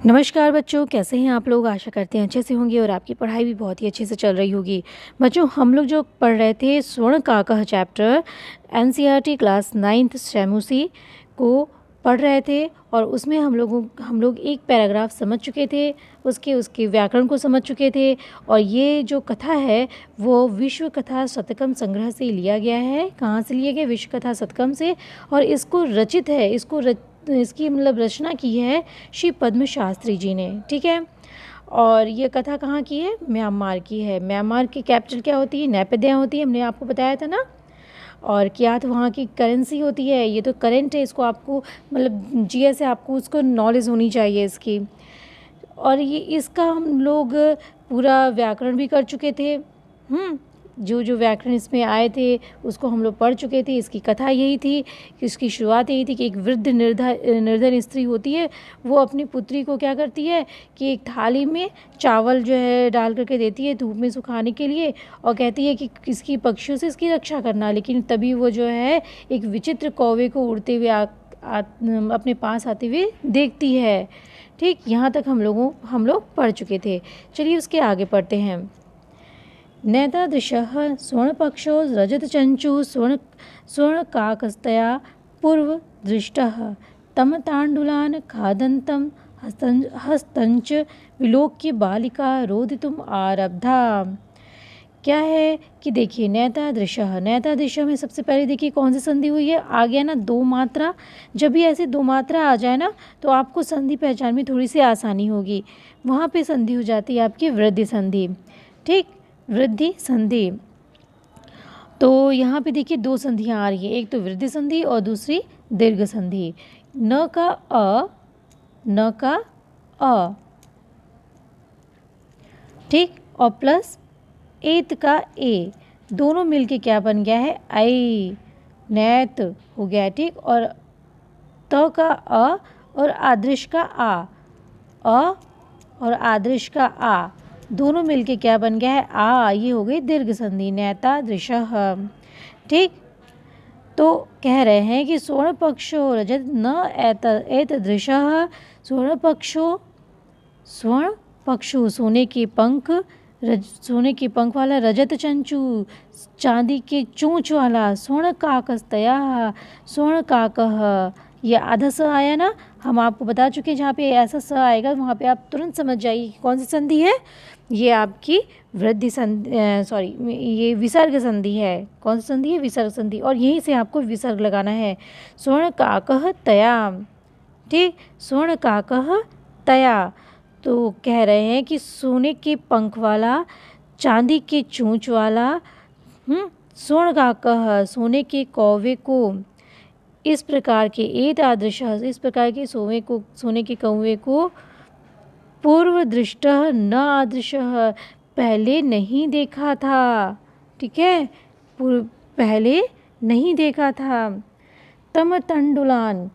नमस्कार बच्चों, कैसे हैं आप लोग। आशा करते हैं अच्छे से होंगे और आपकी पढ़ाई भी बहुत ही अच्छे से चल रही होगी। बच्चों, हम लोग जो पढ़ रहे थे स्वर्ण काकः चैप्टर एनसीईआरटी क्लास 9th शैमुसी को पढ़ रहे थे और उसमें हम लोग एक पैराग्राफ समझ चुके थे, उसके व्याकरण को समझ चुके थे। और ये जो कथा है वो विश्व कथा शतकम संग्रह से लिया गया है। कहाँ से लिया गया? विश्व कथा शतकम से। और इसको रचित है, इसकी मतलब रचना की है श्री पद्म शास्त्री जी ने। ठीक है। और ये कथा कहाँ की है? म्यांमार की है। म्यांमार की कैपिटल क्या होती है? नैपदिया होती है, हमने आपको बताया था ना। और क्या तो वहाँ की करेंसी होती है। ये तो करेंट है, इसको आपको मतलब जीएस से आपको उसको नॉलेज होनी चाहिए इसकी। और ये इसका हम लोग पूरा व्याकरण भी कर चुके थे। जो जो व्याकरण इसमें आए थे उसको हम लोग पढ़ चुके थे। इसकी कथा यही थी कि इसकी शुरुआत यही थी कि एक वृद्ध निर्धन स्त्री होती है। वो अपनी पुत्री को क्या करती है कि एक थाली में चावल जो है डाल करके देती है धूप में सुखाने के लिए, और कहती है कि किसकी पक्षियों से इसकी रक्षा करना। लेकिन तभी वो जो है एक विचित्र कौवे को उड़ते हुए अपने पास आते हुए देखती है। ठीक, यहाँ तक हम लोग पढ़ चुके थे। चलिए उसके आगे पढ़ते हैं। नैतादृशः स्वर्णपक्षो रजतचञ्चुः स्वर्णकाकस्तया पूर्वदृष्टः तं ताण्डुलान् खादन्तं हस्तञ्च विलोक्य बालिका रोदितुम् आरब्धा। क्या है कि देखिए, नैतादृशः में सबसे पहले देखिए कौन सी संधि हुई है? आ गया ना दो मात्रा। जब भी ऐसे दो मात्रा आ जाए ना तो आपको संधि पहचान में थोड़ी सी आसानी होगी। वहाँ पे संधि हो जाती है आपकी वृद्धि संधि। ठीक, वृद्धि संधि। तो यहाँ पे देखिए दो संधियाँ आ रही है, एक तो वृद्धि संधि और दूसरी दीर्घ संधि। न का अ, ठीक, और प्लस एत का ए, दोनों मिलके क्या बन गया है? आई, नैत हो गया। ठीक, और त का अ और आदृश का आ, और आदृश का आ, दोनों मिलके क्या बन गया है? आ। ये हो गई दीर्घ संधि, नैतादृशः। ठीक, तो कह रहे हैं कि स्वर्ण पक्षो रजत न एतदृशः। स्वर्ण पक्षो सोने के पंख, सोने के पंख वाला, रजत चंचू चांदी के चोंच वाला, स्वर्ण काकस्तया, स्वर्ण काकः, ये आधा स आया ना, हम आपको बता चुके हैं। जहाँ पे ऐसा स आएगा वहाँ पे आप तुरंत समझ जाइए कौन सी संधि है। ये आपकी वृद्धि संधि, सॉरी, ये विसर्ग संधि है। कौन सी संधि है? विसर्ग संधि। और यहीं से आपको विसर्ग लगाना है। स्वर्ण काकः तया। ठीक, स्वर्ण काकः तया। तो कह रहे हैं कि सोने के पंख वाला, चांदी के चोंच वाला, स्वर्ण काकः, सोने के कौवे को, इस प्रकार के एतादृशः, इस प्रकार के सोने के कौवे को पूर्व दृष्टः न आदृशः, पहले नहीं देखा था। ठीक है, पहले नहीं देखा था। तम तंडुलान,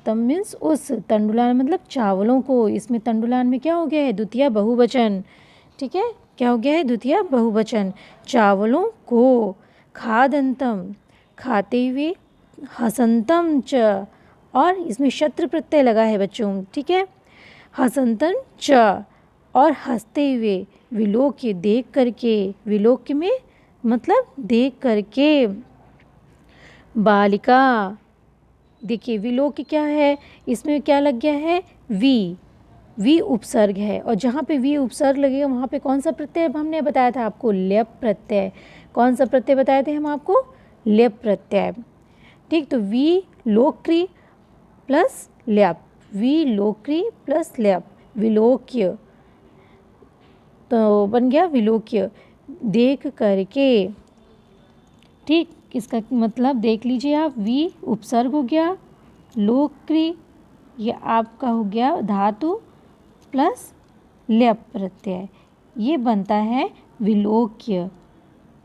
तम मीन्स उस, तंडुलान मतलब चावलों को। इसमें तंडुलान में क्या हो गया है? द्वितीय बहुवचन। ठीक है, क्या हो गया है? द्वितीय बहुवचन। चावलों को, खादंतम खाते हुए, हसंतम च, और इसमें शत्रु प्रत्यय लगा है बच्चों। ठीक है, हसंतन च, और हंसते हुए, विलोक्य देख करके, विलोक्य में मतलब देख करके, बालिका। देखिए विलोक्य क्या है? इसमें क्या लग गया है? वी उपसर्ग है। और जहाँ पे वी उपसर्ग लगेगा वहाँ पे कौन सा प्रत्यय हमने बताया था आपको? ल्यप प्रत्यय। कौन सा प्रत्यय बताए थे हम आपको? ल्यप प्रत्यय। ठीक, तो वी लोक्री प्लस ल्यप, वी लोक्री प्लस ल्यप, विलोक्य। तो बन गया विलोक्य, देख करके। ठीक, इसका मतलब देख लीजिए आप, वी उपसर्ग हो गया, लोक्री ये आपका हो गया धातु प्लस ल्यप प्रत्यय, ये बनता है विलोक्य।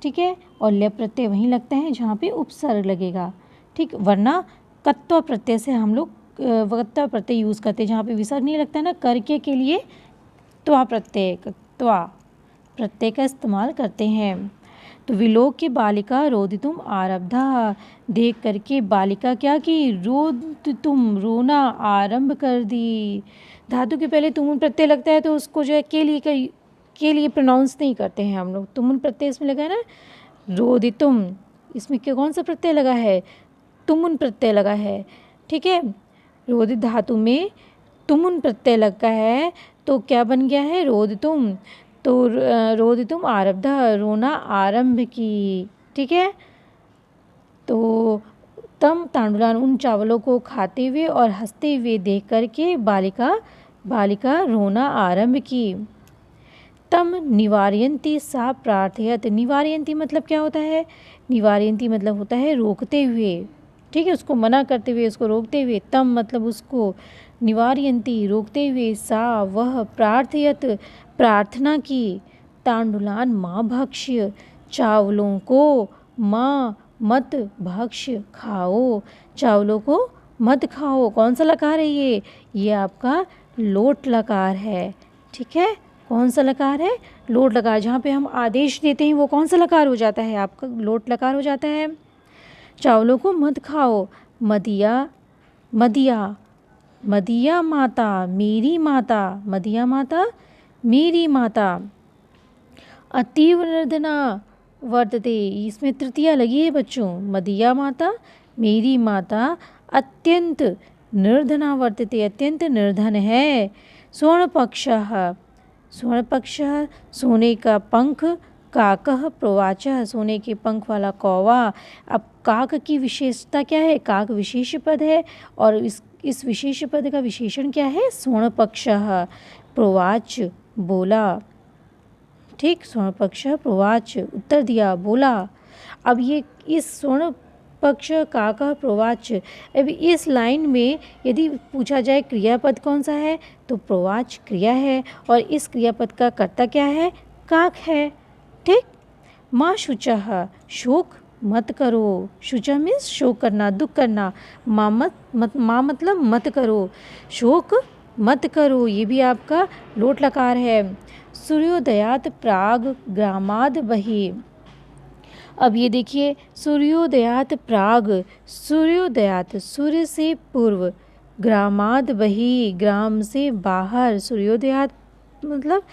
ठीक है, और ल्यप प्रत्यय वहीं लगता है जहाँ पे उपसर्ग लगेगा। ठीक, वरना कत्व प्रत्यय से हम लोग कत्व प्रत्यय यूज़ करते हैं। जहाँ पे विसर्ग नहीं लगता है ना, करके के लिए त्वा प्रत्यय का इस्तेमाल करते हैं। तो विलोक्य बालिका रोदितुम आरब्धा, देख करके बालिका क्या की, रोदितुम, रोना आरंभ कर दी। धातु के पहले तुमुन प्रत्यय लगता है तो उसको जो है के लिए प्रोनाउंस नहीं करते हैं हम लोग। तुमुन प्रत्यय इसमें लगा है ना, रोदितुम, इसमें कौन सा प्रत्यय लगा है, तुमुन प्रत्यय लगा है, ठीक है। रोदित धातु में तुमुन प्रत्यय लगा है तो क्या बन गया है, रोदितुम। तो रोदितुम आरब्धा, रोना आरंभ की, ठीक है। तो तम तांडुलान, उन चावलों को खाते हुए और हंसते हुए देख करके बालिका रोना आरंभ की। तम निवारयंती सा प्रार्थयत, निवारयंती मतलब क्या होता है, निवारयंती मतलब होता है रोकते हुए, ठीक है, उसको मना करते हुए, उसको रोकते हुए। तम मतलब उसको, निवारयंती रोकते हुए, सा वह, प्रार्थयत प्रार्थना की, तांडुलान माँ भक्ष्य, चावलों को, माँ मत भक्ष्य खाओ, चावलों को मत खाओ। कौन सा लकार है ये आपका लोट लकार है, ठीक है। कौन सा लकार है, लोट लकार। जहाँ पे हम आदेश देते हैं वो कौन सा लकार हो जाता है, आपका लोट लकार हो जाता है। चावलों को मत खाओ, मदिया माता, मेरी माता, मदिया माता मेरी माता। अतीव निर्धना वर्तते, इसमें तृतीया लगी है बच्चों। मदिया माता, मेरी माता अत्यंत निर्धना वर्तते, अत्यंत निर्धन है। स्वर्णपक्षः, स्वर्णपक्षः सोने का पंख, काकः प्रोवाचः, सोने के पंख वाला कौवा। अब काक की विशेषता क्या है, काक विशेष पद है और इस विशेष पद का विशेषण क्या है, स्वर्णपक्षः। प्रोवाच बोला, ठीक, स्वर्णपक्षः प्रोवाच उत्तर दिया, बोला। अब ये इस स्वर्ण पक्ष काका प्रोवाच, अब इस लाइन में यदि पूछा जाए क्रियापद कौन सा है तो प्रोवाच क्रिया है और इस क्रियापद का कर्ता क्या है, काक है, ठीक। माँ शुचः, शोक मत करो, शुचः मीन्स शोक करना, दुख करना। माँ मतलब मत करो, शोक मत करो, ये भी आपका लोट लकार है। सूर्योदयात प्राग ग्रामाद बहि, अब ये देखिए सूर्योदयात प्राग, सूर्योदयात सूर्य से पूर्व, ग्रामाद बहि ग्राम से बाहर, सूर्योदयात मतलब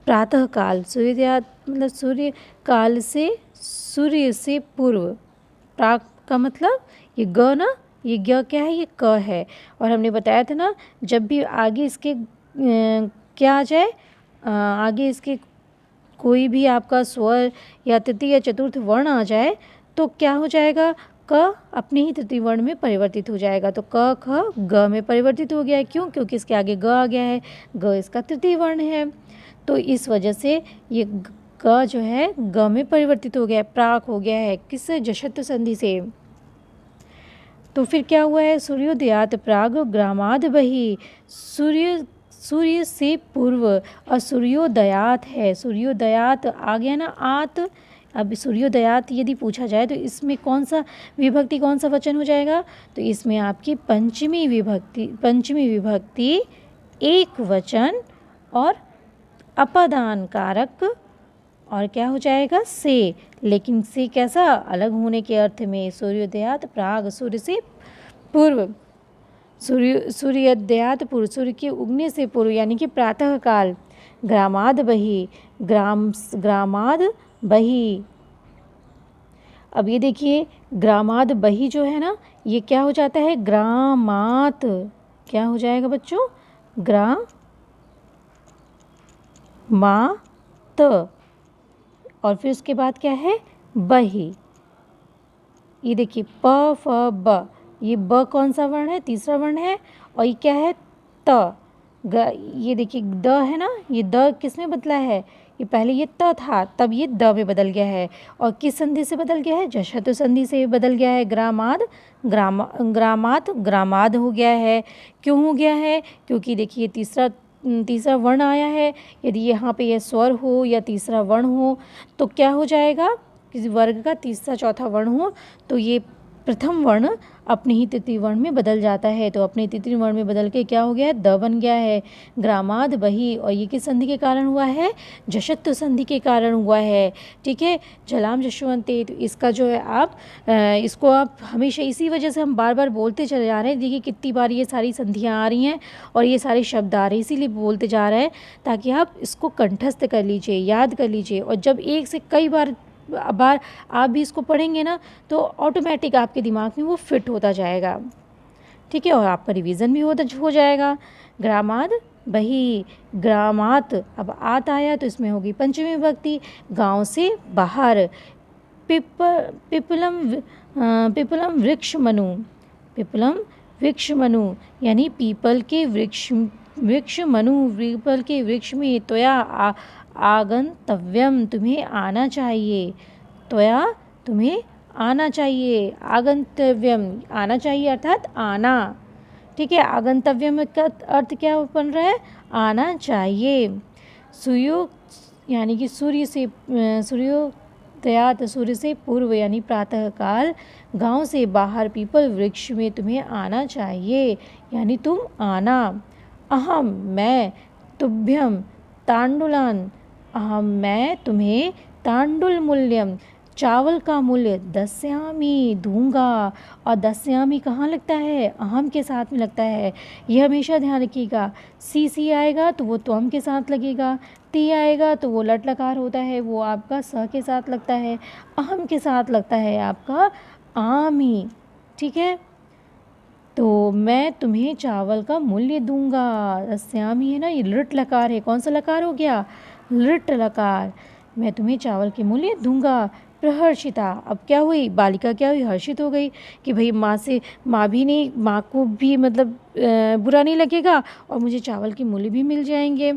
प्रातः काल, सूर्योदयात मतलब सूर्य काल से, सूर्य से पूर्व, प्राग का मतलब ये ग ना, ये ग क्या है, ये क है। और हमने बताया था ना जब भी आगे इसके क्या आ जाए, आगे इसके कोई भी आपका स्वर या तृतीय या चतुर्थ वर्ण आ जाए तो क्या हो जाएगा, क अपने ही तृतीय वर्ण में परिवर्तित हो जाएगा। तो क ख ग में परिवर्तित हो गया है, क्यों, क्योंकि इसके आगे ग आ गया है, ग इसका तृतीय वर्ण है, तो इस वजह से ये ग जो है ग में परिवर्तित हो गया है, प्राक हो गया है, किससे, जशत्व संधि से। तो फिर क्या हुआ है, सूर्योदयात प्राग ग्रामाद बहि, सूर्य से पूर्व, और सूर्योदयात है, सूर्योदयात आ गया ना आत। अब सूर्योदयात यदि पूछा जाए तो इसमें कौन सा विभक्ति, कौन सा वचन हो जाएगा, तो इसमें आपकी पंचमी विभक्ति एक वचन और अपदान कारक, और क्या हो जाएगा, से, लेकिन से कैसा, अलग होने के अर्थ में। सूर्योदयात प्राग, सूर्य से पूर्व, सूर्योदयात पूर्व, सूर्य के उगने से पूर्व यानी कि प्रातः काल। ग्रामाद बहि, ग्रामाद बहि, अब ये देखिए ग्रामाद बहि जो है ना, ये क्या हो जाता है, ग्रामात, क्या हो जाएगा बच्चों, ग्रामात, और फिर उसके बाद क्या है, बहि। ये देखिए प फ ब, ये ब कौन सा वर्ण है, तीसरा वर्ण है, और ये क्या है, त। ये देखिए द है ना, ये द किस में बदला है, ये पहले ये त था तब ये द में बदल गया है, और किस संधि से बदल गया है, जशत्व संधि से बदल गया है। ग्रामात ग्रामाद हो गया है। क्यों हो गया है, क्योंकि देखिए तीसरा वर्ण आया है, यदि यहाँ पे यह स्वर हो या तीसरा वर्ण हो तो क्या हो जाएगा, किसी वर्ग का तीसरा चौथा वर्ण हो तो ये प्रथम वर्ण अपने ही तृतीय वर्ण में बदल जाता है। तो अपने तृतीय वर्ण में बदल के क्या हो गया है, द बन गया है। ग्रामाद बही, और ये किस संधि के कारण हुआ है, जशत्व संधि के कारण हुआ है। ठीक है, जलाम जशवंते, तो इसका जो है आप इसको आप हमेशा इसी वजह से हम बार बार बोलते चले जा रहे हैं। देखिए कितनी बार ये सारी संधियाँ आ रही हैं और ये सारे शब्द आ रहे हैं, इसीलिए बोलते जा रहे हैं ताकि आप इसको कंठस्थ कर लीजिए, याद कर लीजिए। और जब एक से कई बार आप भी इसको पढ़ेंगे ना तो ऑटोमेटिक आपके दिमाग में वो फिट होता जाएगा। ठीक है, और आपका रिवीजन भी हो जाएगा। ग्रामाद बही, ग्रामात, अब आत आया तो इसमें होगी पंचमी विभक्ति। गांव से बाहर, पिपलम वृक्ष मनु, पिपलम वृक्ष मनु यानी पीपल के वृक्ष मनु, पीपल के वृक्ष में त्वया आगंतव्यम, तुम्हें आना चाहिए। त्वया, तुम्हें आना चाहिए। आगंतव्यम, आना चाहिए अर्थात आना। ठीक है, आगंतव्यम का अर्थ क्या बन रहा है, आना चाहिए। सुयुक्त यानी कि सूर्योदयात, सूर्य से पूर्व यानी प्रातःकाल, गांव से बाहर पीपल वृक्ष में तुम्हें आना चाहिए यानी तुम आना। अहम, मैं, तुभ्यम तांडुलान, अहम, मैं तुम्हें, तांडुल मूल्यम, चावल का मूल्य, दस्यामी, दूंगा। और दस्यामी कहाँ लगता है, अहम के साथ में लगता है, यह हमेशा ध्यान रखिएगा। सी आएगा तो वो त्वम के साथ लगेगा, ती आएगा तो वो लट लकार होता है, वो आपका स के साथ लगता है, अहम के साथ लगता है आपका आमी। ठीक है, तो मैं तुम्हें चावल का मूल्य दूंगा। दस्यामी है ना, ये लृट लकार है, कौन सा लकार हो गया, लृट लकार। मैं तुम्हें चावल के मूल्य दूंगा। प्रहर्षिता, अब क्या हुई, बालिका क्या हुई, हर्षित हो गई कि भाई माँ भी नहीं, माँ को भी मतलब बुरा नहीं लगेगा और मुझे चावल के मूल्य भी मिल जाएंगे।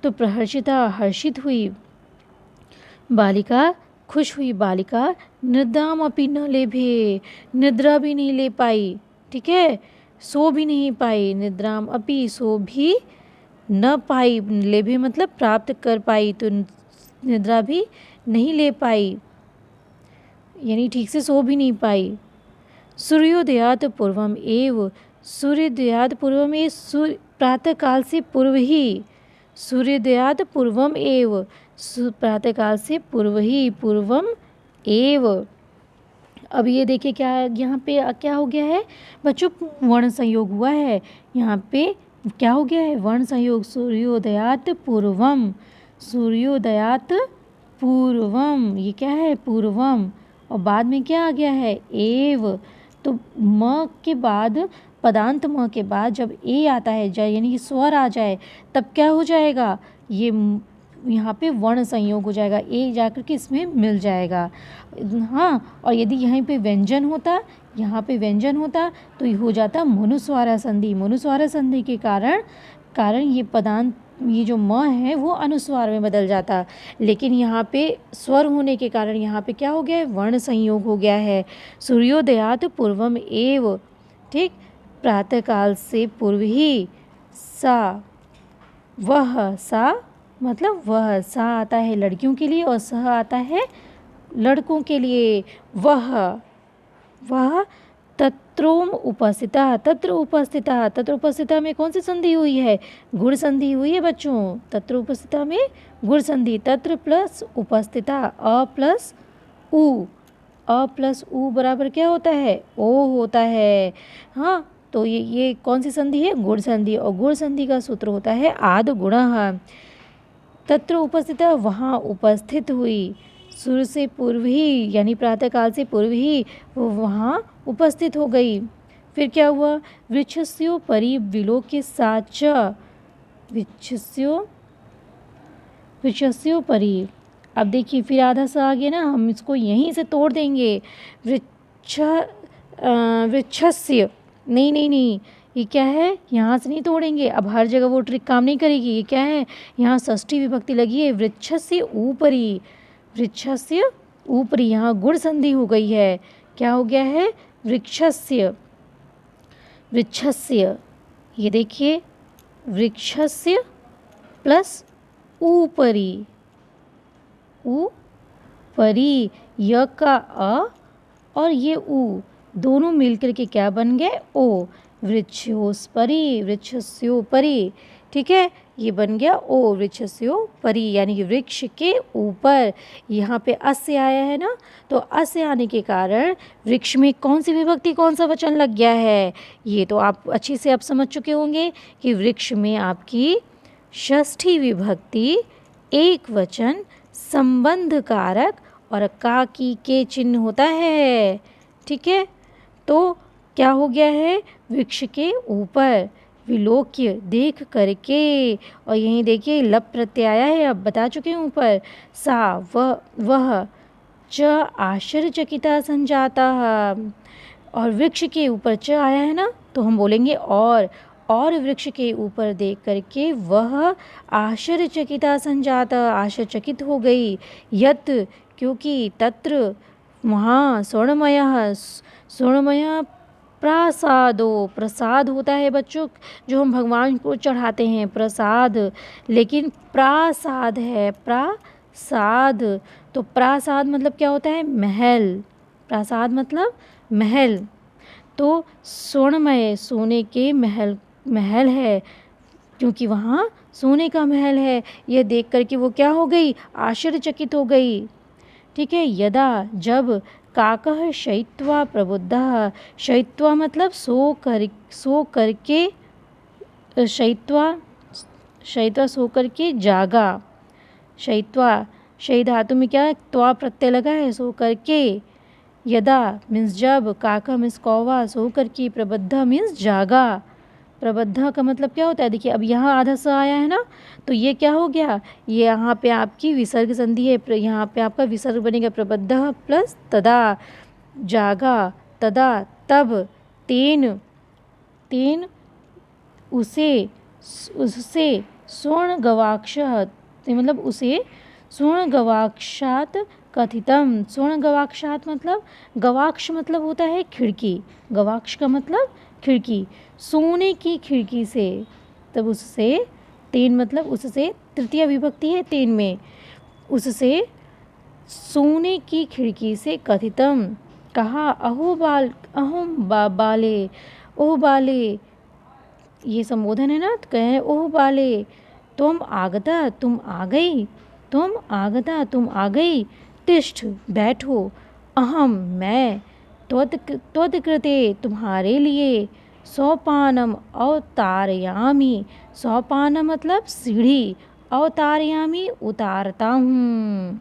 तो प्रहर्षिता, हर्षित हुई। बालिका, खुश हुई। बालिका निद्राम अपि न लेभे, निद्रा भी नहीं ले पाई। ठीक है, सो भी नहीं पाई। निद्राम अपि, सो भी न पाई, लेभे मतलब प्राप्त कर पाई, तो निद्रा भी नहीं ले पाई यानी ठीक से सो भी नहीं पाई। सूर्योदयात पूर्वम एव, सूर्योदयात पूर्वम ए, प्रातःकाल से पूर्व ही। सूर्योदयात पूर्वम एव, प्रातःकाल से पूर्व ही, पूर्वम एव। अब ये देखिए क्या यहाँ पे क्या हो गया है बच्चों, वर्ण संयोग हुआ है। यहाँ पे क्या हो गया है, वर्ण संयोग। सूर्योदयात पूर्वम, सूर्योदयात पूर्वम, ये क्या है, पूर्वम। और बाद में क्या आ गया है, एव। तो म के बाद, पदांत म के बाद जब ए आता है यानी कि स्वर आ जाए तब क्या हो जाएगा, ये यहाँ पे वर्ण संयोग हो जाएगा, ए जाकर के इसमें मिल जाएगा। हाँ, और यदि यहाँ पे व्यंजन होता, यहाँ पे व्यंजन होता तो ये हो जाता मनुस्वारा संधि। मनुस्वारा संधि के कारण ये पदांत, ये जो म है वो अनुस्वार में बदल जाता, लेकिन यहाँ पे स्वर होने के कारण यहाँ पे क्या हो गया है, वर्ण संयोग हो गया है। सूर्योदयात पूर्वम एव, ठीक, प्रातःकाल से पूर्व ही। सा, वह, सा मतलब वह, सा आता है लड़कियों के लिए और सह आता है लड़कों के लिए। वह तत्रोम उपस्थिता, तत्र उपस्थिता, तत्र उपस्थिता में कौन सी संधि हुई है, गुण संधि हुई है बच्चों। तत्र उपस्थिता में गुण संधि, तत्र प्लस उपस्थिता, अ प्लस उ, अ प्लस उ बराबर क्या होता है, ओ होता है। हाँ, तो ये कौन सी संधि है, गुण संधि, और गुण संधि का सूत्र होता है आद गुणः। तत्र उपस्थिता, वहाँ उपस्थित हुई, सूर्य से पूर्व ही यानी प्रातःकाल से पूर्व ही वो वहाँ उपस्थित हो गई। फिर क्या हुआ, वृक्षस्योपरि विलोक्य सा च, वृक्षस्योपरि। अब देखिए फिर आधा सा आ गया ना, हम इसको यहीं से तोड़ देंगे। वृक्षस्य, नहीं, ये क्या है, यहाँ से नहीं तोड़ेंगे। अब हर जगह वो ट्रिक काम नहीं करेगी। ये क्या है, यहाँ षष्ठी विभक्ति लगी है, वृक्षस्य ऊपरी, वृक्षस्य ऊपरी, यहाँ गुण संधि हो गई है। क्या हो गया है, वृक्षस्य, वृक्षस्य, ये देखिए वृक्षस्य प्लस ऊपरी, ऊपरी, य का अ और ये ऊ, दोनों मिलकर के क्या बन गए, ओ। वृक्षोस्परि, वृक्षस्योपरि, ठीक है, ये बन गया ओ, वृक्षस्योपरि, यानी कि वृक्ष के ऊपर। यहाँ पे अस्य आया है ना, तो अस्य आने के कारण वृक्ष में कौन सी विभक्ति, कौन सा वचन लग गया है, ये तो आप अच्छे से अब समझ चुके होंगे कि वृक्ष में आपकी षष्ठी विभक्ति एक वचन संबंध कारक और का की के चिन्ह होता है, ठीक है। तो क्या हो गया है, वृक्ष के ऊपर, विलोक्य, देख करके, और यहीं देखिए लप प्रत्यय आया है, अब बता चुके हैं ऊपर। सा वह च आश्चर्यचकिता संजाता, और वृक्ष के ऊपर च आया है ना, तो हम बोलेंगे और वृक्ष के ऊपर देख करके वह आश्चर्यचकिता संजाता, आश्चर्यचकित हो गई। यत, क्योंकि, तत्र, वहाँ, स्वर्णमय प्रसादो, प्रसाद होता है बच्चों जो हम भगवान को चढ़ाते हैं, प्रसाद, लेकिन प्रासाद है, प्रासाद। तो प्रासाद मतलब क्या होता है, महल, प्रासाद मतलब महल। तो स्वर्णमय, सोने के महल है, क्योंकि वहाँ सोने का महल है। यह देख करके वो क्या हो गई, आश्चर्यचकित हो गई, ठीक है। यदा, जब, काकः शयित्वा प्रबुद्धः, शयित्वा मतलब सो करके, शयित्वा सो करके जागा, शयित्वा, शयी धातु में क्या है, त्वा प्रत्यय लगा है, सो करके। यदा मीन्स जब, काका मीन्स कौवा, सो करके, प्रबुद्ध मीन्स जागा। प्रबुद्ध का मतलब क्या होता है, देखिए अब यहाँ आधा स आया है ना, तो ये क्या हो गया, ये यहाँ पे आपकी विसर्ग संधि है, यहाँ पे आपका विसर्ग बनेगा प्रबुद्ध प्लस तदा, जागा, तदा, तब, तेन उससे स्वर्ण गवाक्षः, मतलब उसे स्वर्ण गवाक्षात कथितम। स्वर्ण गवाक्षात मतलब, गवाक्ष मतलब होता है खिड़की, गवाक्ष का मतलब खिड़की, सोने की खिड़की से, तब उससे, तेन मतलब उससे, तृतीय विभक्ति है तेन में, उससे सोने की खिड़की से कथितम, कहा, बाले, ओह बाले, ये संबोधन है ना, तो कहे ओह बाले, तुम आगता, तुम आ गई, तुम आगता, तुम आ गई, तिष्ठ, बैठो, अहम, मैं, त्वत्कृते, तुम्हारे लिए, सोपानम, अवतारयामी, सोपानम मतलब सीढ़ी, अवतारयामी, उतारता हूँ।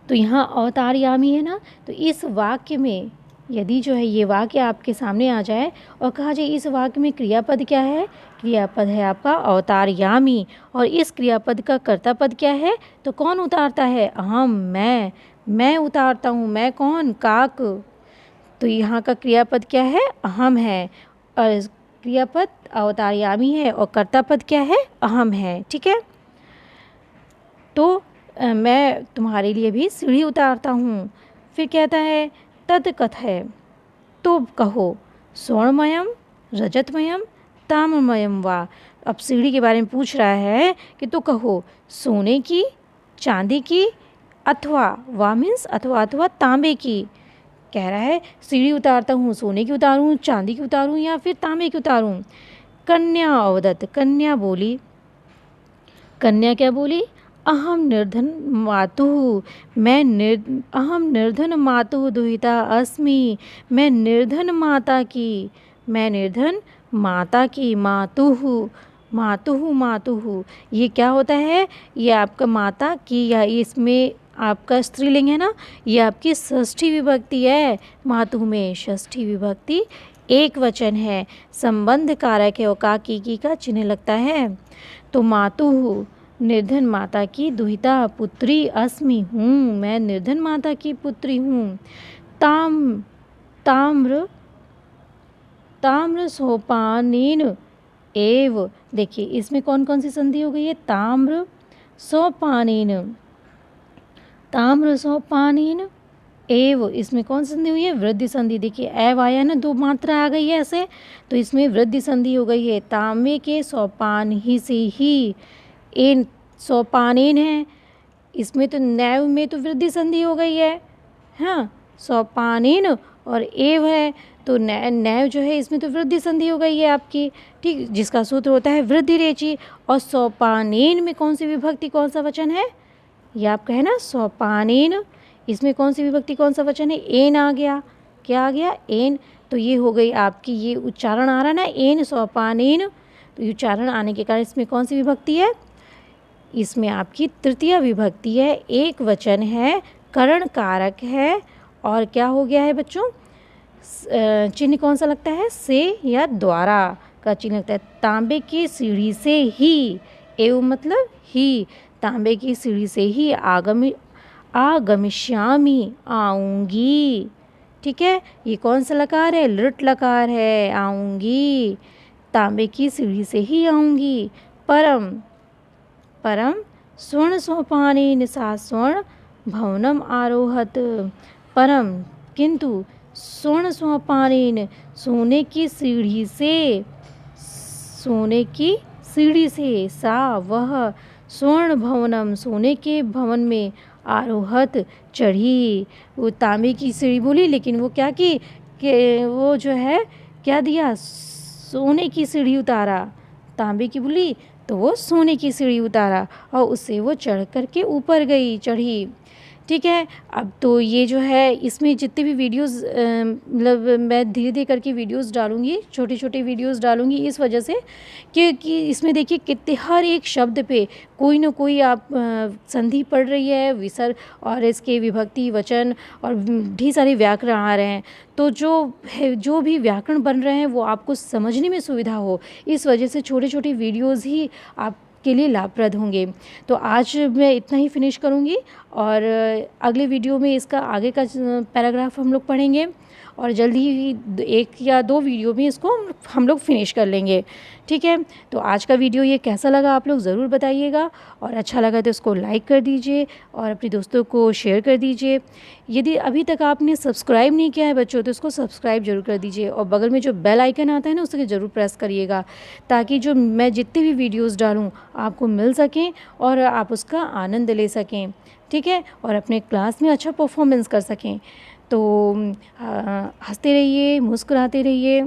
तो यहाँ अवतारयामी है ना, तो इस वाक्य में यदि जो है ये वाक्य आपके सामने आ जाए और कहा जाए इस वाक्य में क्रियापद क्या है, क्रियापद है आपका अवतारयामी, और इस क्रियापद का कर्ता पद क्या है, तो कौन उतारता है, अहम, मैं उतारता हूँ, मैं कौन, काक। तो यहाँ का क्रियापद क्या है, अहम है, और क्रियापद अवतारयामी है, और कर्ता पद क्या है, अहम है, ठीक है। तो मैं तुम्हारे लिए भी सीढ़ी उतारता हूँ। फिर कहता है तत्कथ है, तो कहो, स्वर्णमयम, रजतमयम, ताम्रमयम वा। अब सीढ़ी के बारे में पूछ रहा है कि तो कहो सोने की, चांदी की, अथवा, वा मीन्स अथवा तांबे की। कह रहा है सीढ़ी उतारता हूँ, सोने की उतारूँ, चांदी की उतारूँ, या फिर तांबे की उतारूँ। कन्या अवदत, कन्या बोली, कन्या क्या बोली, अहम निर्धन मातुः, अहम निर्धन मातुः दुहिता अस्मि, मैं निर्धन माता की, मैं निर्धन माता की, मातुः, ये क्या होता है, ये आपका माता की, या इसमें आपका स्त्रीलिंग है ना, ये आपकी षष्ठी विभक्ति है, मातुः में षष्ठी विभक्ति एक वचन है, संबंध कारक है, और का की का चिन्ह लगता है। तो मातुः, निर्धन माता की, दुहिता, पुत्री, अस्मि, हूँ, मैं निर्धन माता की पुत्री हूँ। ताम्र सोपानेन एव, देखिए इसमें कौन कौन सी संधि हो गई है, ताम्र सोपानेन एव, इसमें कौन सी संधि हुई है, वृद्धि संधि। देखिए एव आया ना, दो मात्रा आ गई है ऐसे, तो इसमें वृद्धि संधि हो गई है। तांबे के सोपान ही से ही, एन सोपानेन है, इसमें तो नैव में तो वृद्धि संधि हो गई है, हाँ, सोपानेन, और एव है तो नैव जो है इसमें तो वृद्धि संधि हो गई है आपकी, ठीक, जिसका सूत्र होता है वृद्धि रेची। और सोपानेन में कौन सी विभक्ति कौन सा वचन है, ये आपका है ना सोपानेन, इसमें कौन सी विभक्ति कौन सा वचन है, एन आ गया, क्या आ गया, एन। तो ये हो गई आपकी, ये उच्चारण आ रहा है ना एन सोपानेन, तो उच्चारण आने के कारण इसमें कौन सी विभक्ति है, इसमें आपकी तृतीय विभक्ति है, एक वचन है, करण कारक है, और क्या हो गया है बच्चों, चिन्ह कौन सा लगता है, से या द्वारा का चिन्ह लगता है। तांबे की सीढ़ी से ही, एवं मतलब ही, तांबे की सीढ़ी से ही आगमिष्यामि, आऊँगी, ठीक है। ये कौन सा लकार है, लृट लकार है, आऊँगी, तांबे की सीढ़ी से ही आऊँगी। परम, परम स्वर्ण सोपानेन सा स्वर्ण भवनम आरोहत, परम किंतु स्वर्ण सोपानेन सोने की सीढ़ी से, सोने की सीढ़ी से, सा वह, स्वर्ण भवनम सोने के भवन में, आरोहत चढ़ी, वो तांबे की सीढ़ी बोली लेकिन वो क्या की कि वो जो है क्या दिया, सोने की सीढ़ी उतारा, तांबे की बोली तो वो सोने की सीढ़ी उतारा और उससे वो चढ़ कर के ऊपर गई, चढ़ी, ठीक है। अब तो ये जो है इसमें जितने भी वीडियोस मतलब मैं धीरे धीरे करके वीडियोस डालूँगी, छोटे छोटे वीडियोस डालूँगी, इस वजह से कि इसमें देखिए कितने हर एक शब्द पे कोई ना कोई आप संधि पढ़ रही है, विसर्ग और इसके विभक्ति वचन और ढेर सारे व्याकरण आ रहे हैं, तो जो भी व्याकरण बन रहे हैं वो आपको समझने में सुविधा हो, इस वजह से छोटे छोटे वीडियोज़ ही आप के लिए लाभप्रद होंगे। तो आज मैं इतना ही फिनिश करूँगी और अगले वीडियो में इसका आगे का पैराग्राफ हम लोग पढ़ेंगे और जल्दी ही 1 या 2 वीडियो में इसको हम लोग फिनिश कर लेंगे, ठीक है। तो आज का वीडियो ये कैसा लगा आप लोग ज़रूर बताइएगा, और अच्छा लगा तो इसको लाइक कर दीजिए और अपने दोस्तों को शेयर कर दीजिए। यदि अभी तक आपने सब्सक्राइब नहीं किया है बच्चों तो इसको सब्सक्राइब जरूर कर दीजिए, और बगल में जो बेल आइकन आता है ना उसे ज़रूर प्रेस करिएगा, ताकि जो मैं जितने भी वीडियोज़ डालूँ आपको मिल सकें और आप उसका आनंद ले सकें, ठीक है, और अपने क्लास में अच्छा परफॉर्मेंस कर सकें। तो हंसते रहिए, मुस्कुराते रहिए।